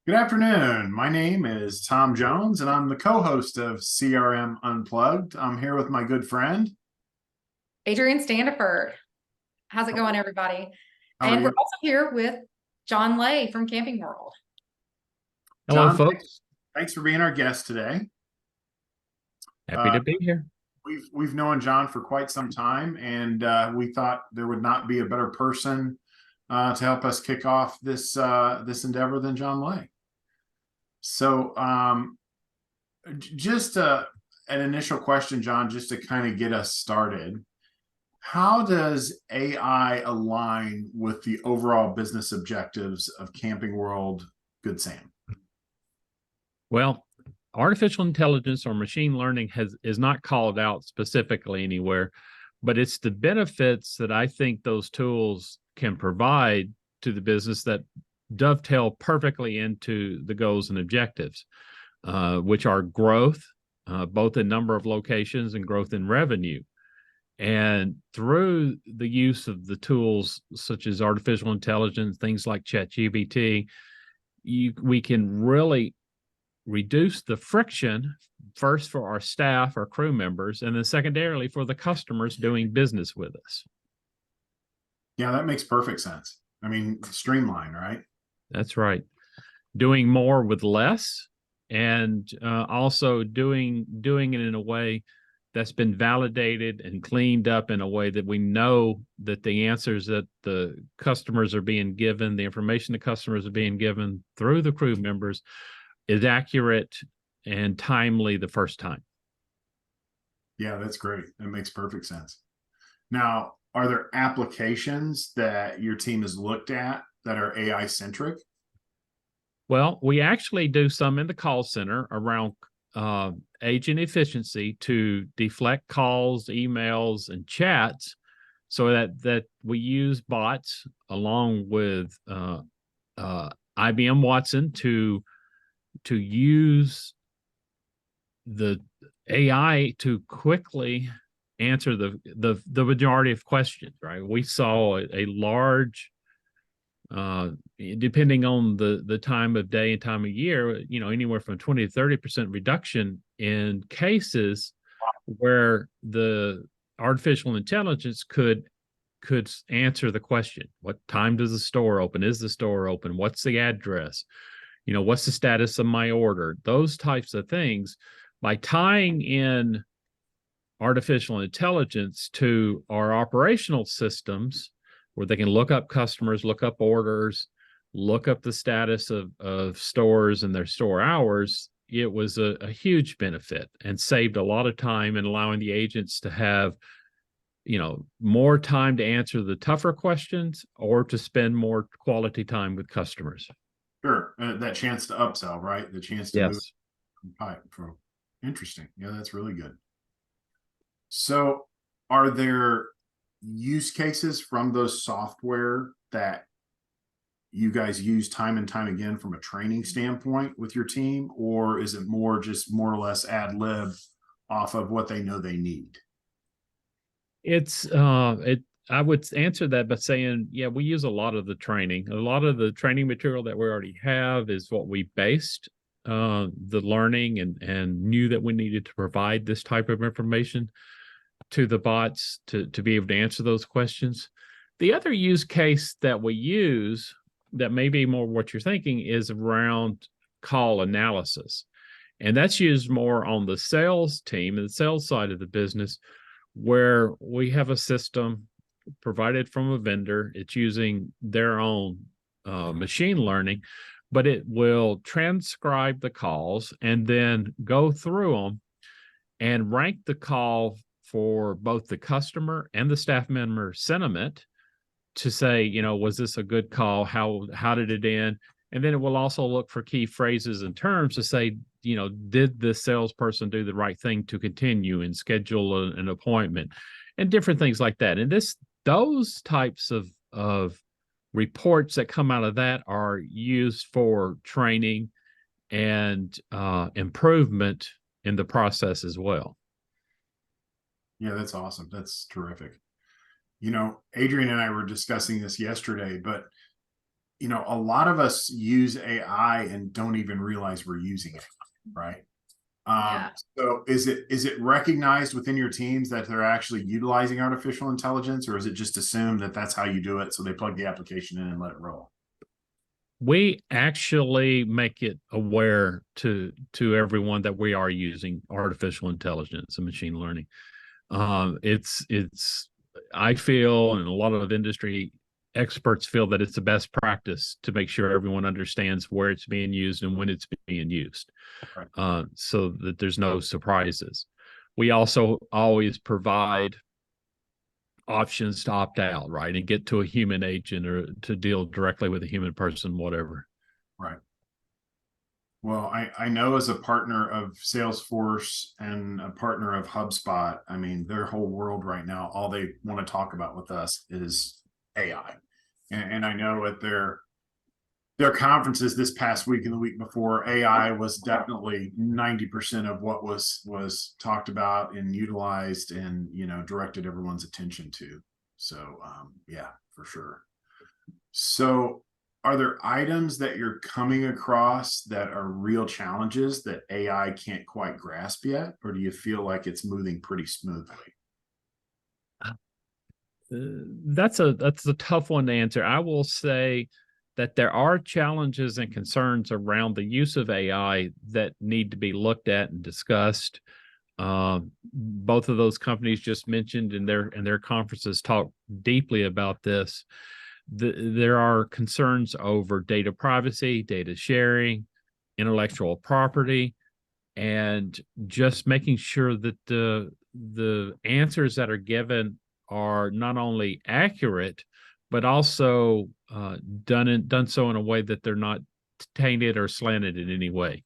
Good afternoon. My name is Tom Jones, and I'm the co-host of CRM Unplugged. I'm here with my good friend. Adrian Standiford. How's it going, everybody? How are And we're you? also here with John Lay from Camping World. Hello, John, thanks, folks. thanks for being our guest today. Happy Uh, to be here. we've known John for quite some time, and we thought there would not be a better person to help us kick off this endeavor than John Lay. So, just an initial question, John, just to kind of get us started. How does AI align with the overall business objectives of Camping World Good Sam? Well, artificial intelligence or machine learning is not called out specifically anywhere, but it's the benefits that I think those tools can provide to the business that dovetail perfectly into the goals and objectives, which are growth, both in number of locations and growth in revenue. And through the use of the tools such as artificial intelligence, things like ChatGPT, we can really reduce the friction first for our staff, our crew members, and then secondarily for the customers doing business with us. Yeah, that makes perfect sense. I mean, streamline, right? That's right. Doing more with less, and also doing it in a way that's been validated and cleaned up in a way that we know that the answers that the customers are being given, the information the customers are being given through the crew members is accurate and timely the first time. Yeah, that's great. That makes perfect sense. Now, are there applications that your team has looked at that are AI centric? Well, we actually do some in the call center around agent efficiency to deflect calls, emails, and chats, so that we use bots along with IBM Watson to use the AI to quickly answer the majority of questions. Right, we saw a large, depending on the time of day and time of year, anywhere from 20 to 30% reduction in cases where the artificial intelligence could answer the question: what time does the store open? Is the store open? What's the address? What's the status of my order? Those types of things. By tying in artificial intelligence to our operational systems, where they can look up customers, look up orders, look up the status of stores and their store hours, it was a huge benefit and saved a lot of time and allowing the agents to have more time to answer the tougher questions or to spend more quality time with customers. Sure. That chance to upsell, right? The chance to move Yes. pipe from. Interesting. Yeah, that's really good. So, are there use cases from those software that you guys use time and time again from a training standpoint with your team, or is it more or less ad lib off of what they know they need? I would answer that by saying, yeah, we use a lot of the training. A lot of the training material that we already have is what we based the learning and knew that we needed to provide this type of information to the bots to be able to answer those questions. The other use case that we use that may be more what you're thinking is around call analysis. And that's used more on the sales team and the sales side of the business, where we have a system provided from a vendor. It's using their own machine learning, but it will transcribe the calls and then go through them and rank the call for both the customer and the staff member sentiment to say, was this a good call? How did it end? And then it will also look for key phrases and terms to say, did the salesperson do the right thing to continue and schedule an appointment and different things like that. And those types of reports that come out of that are used for training and improvement in the process as well. Yeah, that's awesome. That's terrific. Adrian and I were discussing this yesterday, but you know, a lot of us use AI and don't even realize we're using it, right? Yeah. So is it recognized within your teams that they're actually utilizing artificial intelligence, or is it just assumed that that's how you do it? So they plug the application in and let it roll. We actually make it aware to everyone that we are using artificial intelligence and machine learning. It's I feel, and a lot of industry experts feel that it's the best practice to make sure everyone understands where it's being used and when it's being used, Right. so that there's no surprises. We also always provide options to opt out, right, and get to a human agent or to deal directly with a human person, whatever. Right. Well, I know as a partner of Salesforce and a partner of HubSpot, I mean, their whole world right now, all they want to talk about with us is AI. And I know at their conferences this past week and the week before, AI was definitely 90% of what was talked about and utilized and, you know, directed everyone's attention to. So yeah, for sure. So are there items that you're coming across that are real challenges that AI can't quite grasp yet? Or do you feel like it's moving pretty smoothly? That's a tough one to answer. I will say that there are challenges and concerns around the use of AI that need to be looked at and discussed. Both of those companies just mentioned in their conferences talk deeply about this. There are concerns over data privacy, data sharing, intellectual property, and just making sure that the answers that are given are not only accurate, but also done so in a way that they're not tainted or slanted in any way.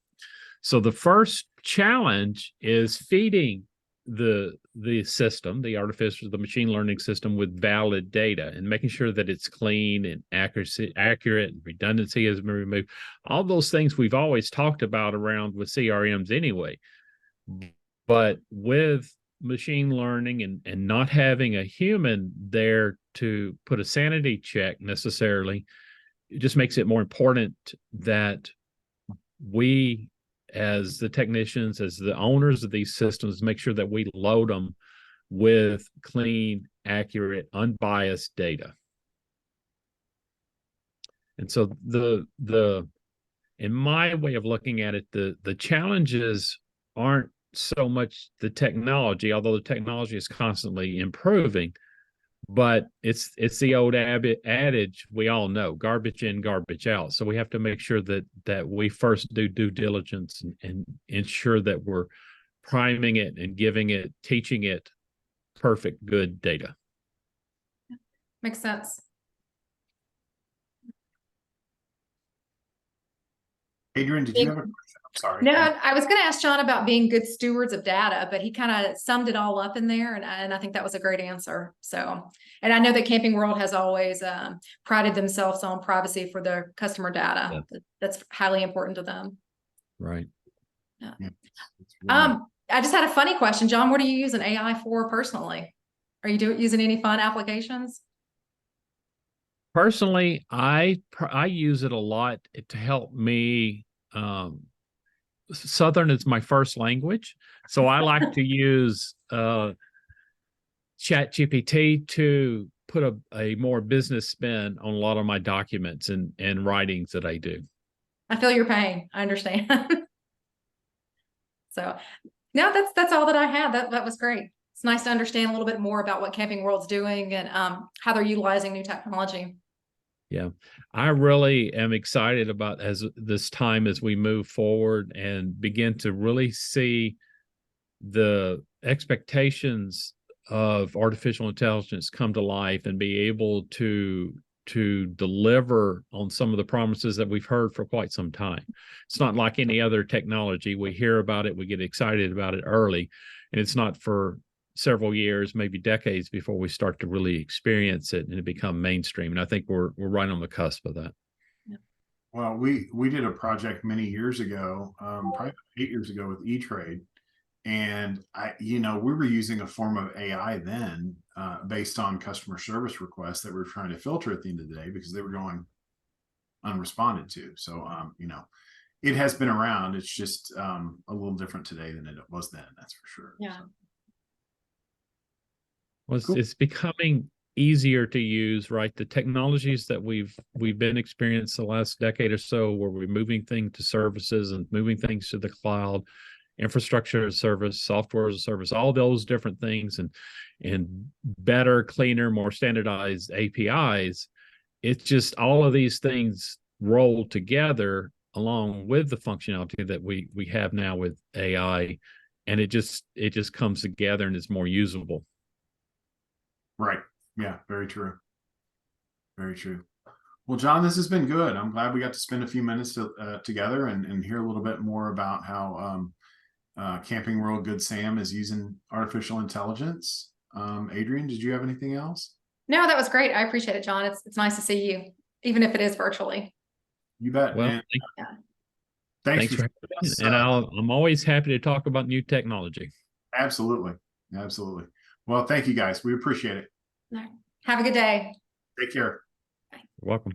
So the first challenge is feeding the system, the machine learning system, with valid data and making sure that it's clean and accurate, and redundancy has been removed. All those things we've always talked about around with CRMs anyway. But with machine learning and not having a human there to put a sanity check necessarily, it just makes it more important that we, as the technicians, as the owners of these systems, make sure that we load them with clean, accurate, unbiased data. And so in my way of looking at it, the challenges aren't so much the technology, although the technology is constantly improving, but it's the old adage we all know: garbage in, garbage out. So we have to make sure that we first do due diligence and ensure that we're priming it and teaching it perfect, good data. Makes sense. Adrian, did you have a question? I'm sorry. No, I was going to ask John about being good stewards of data, but he kind of summed it all up in there, and I think that was a great answer. So, and I know that Camping World has always prided themselves on privacy for their customer data. Yeah. That's highly important to them. Right. Yeah. I just had a funny question, John. What are you using AI for personally? Are you using any fun applications? Personally, I use it a lot to help me. Southern is my first language, so I like to use ChatGPT to put a more business spin on a lot of my documents and writings that I do. I feel your pain. I understand. So, no, that's all that I had. That was great. It's nice to understand a little bit more about what Camping World's doing and how they're utilizing new technology. Yeah, I really am excited about this time as we move forward and begin to really see the expectations of artificial intelligence come to life and be able to deliver on some of the promises that we've heard for quite some time. It's not like any other technology. We hear about it, we get excited about it early, and it's not for several years, maybe decades, before we start to really experience it and it become mainstream. And I think we're right on the cusp of that. Well, we did a project many years ago, probably 8 years ago, with E-Trade, and we were using a form of AI then based on customer service requests that we were trying to filter at the end of the day because they were going unresponded to. So, it has been around. It's just a little different today than it was then. That's for sure. Yeah. So, Well, cool. it's becoming easier to use, right? The technologies that we've been experiencing the last decade or so, where we're moving things to services and moving things to the cloud, infrastructure as a service, software as a service, all those different things, and better, cleaner, more standardized APIs. It's just all of these things roll together along with the functionality that we have now with AI, and it just comes together and is more usable. Right. Yeah. Very true. Very true. Well, John, this has been good. I'm glad we got to spend a few minutes together and hear a little bit more about how Camping World Good Sam is using artificial intelligence. Adrian, did you have anything else? No, that was great. I appreciate it, John. It's nice to see you, even if it is virtually. You bet. Well, And thanks thanks for having me. us, And I'm always happy to talk about new technology. absolutely. Absolutely. Well, thank you guys. We appreciate it. All right. Have a good day. Take care. You're welcome.